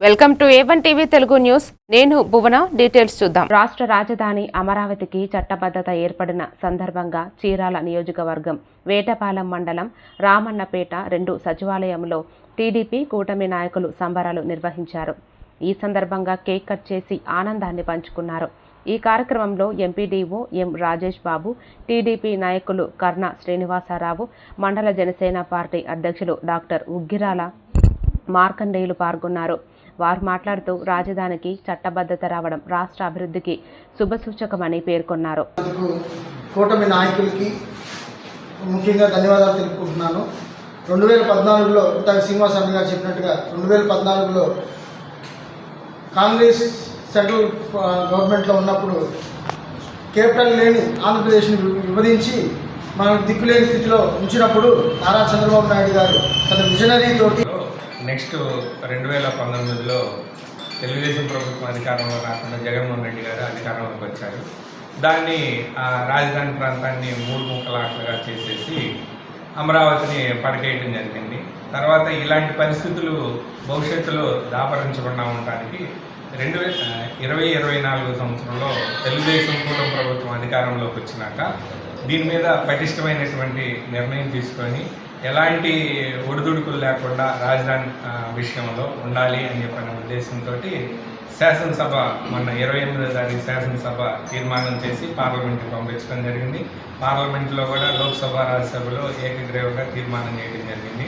Welcome to A1 TV Telugu news. నేను భువన. Details చూద్దాం. రాష్ట్ర రాజధాని అమరావతికి చట్టబద్ధత ఏర్పడిన సందర్భంగా చీరాల నియోజకవర్గం వేటపాలెం మండలం రామన్నపేట 2 సచివాలయంలో టీడీపీ కూటమి నాయకులు సంబరాలు నిర్వహించారు. ఈ సందర్భంగా కేక్ కట్ చేసి ఆనందాన్ని పంచుకున్నారు. ఈ కార్యక్రమంలో ఎంపీడీఓ ఎం రాజేష్ బాబు, టీడీపీ నాయకులు కర్ణ శ్రీనివాసరావు, మండల జనసేన పార్టీ అధ్యక్షులు డాక్టర్ ఉగ్గిరాల మార్కండేయులు పాల్గొన్నారు. వారు మాట్లాడుతూ రాజధానికి చట్టబద్ధత రావడం రాష్ట్ర అభివృద్ధికి శుభసూచకమని పేర్కొన్నారు. కూటమి నాయకులకి ముఖ్యంగా ధన్యవాదాలు తెలుపుకుంటున్నాను. 2014లో శ్రీనివాసరావు గారు చెప్పినట్టుగా 2014లో కాంగ్రెస్ సెంట్రల్ గవర్నమెంట్లో ఉన్నప్పుడు కేపిటల్ లేని ఆంధ్రప్రదేశ్ని విభజించి మనకు దిక్కులేని స్థితిలో ఉంచినప్పుడు నారా చంద్రబాబు నాయుడు గారు తన విజనరీ తోటి నెక్స్ట్ 2019లో తెలుగుదేశం ప్రభుత్వం అధికారంలో రాకుండా జగన్మోహన్ రెడ్డి గారు అధికారంలోకి వచ్చారు. దాన్ని రాజధాని ప్రాంతాన్ని 3 ముక్కలాట్లుగా చేసేసి అమరావతిని పడకేయడం జరిగింది. తర్వాత ఇలాంటి పరిస్థితులు భవిష్యత్తులో దాపరించకుండా ఉండడానికి 2024 సంవత్సరంలో తెలుగుదేశం కూటమి ప్రభుత్వం అధికారంలోకి వచ్చినాక దీని మీద పటిష్టమైనటువంటి నిర్ణయం తీసుకొని ఎలాంటి ఒడిదుడుకులు లేకుండా రాజధాని విషయంలో ఉండాలి అని చెప్పిన ఉద్దేశంతో శాసనసభ మొన్న 28వ తారీఖు శాసనసభ తీర్మానం చేసి పార్లమెంట్కి పంపించడం జరిగింది. పార్లమెంట్లో కూడా లోక్సభ రాజ్యసభలో ఏకగ్రీవంగా తీర్మానం చేయడం జరిగింది.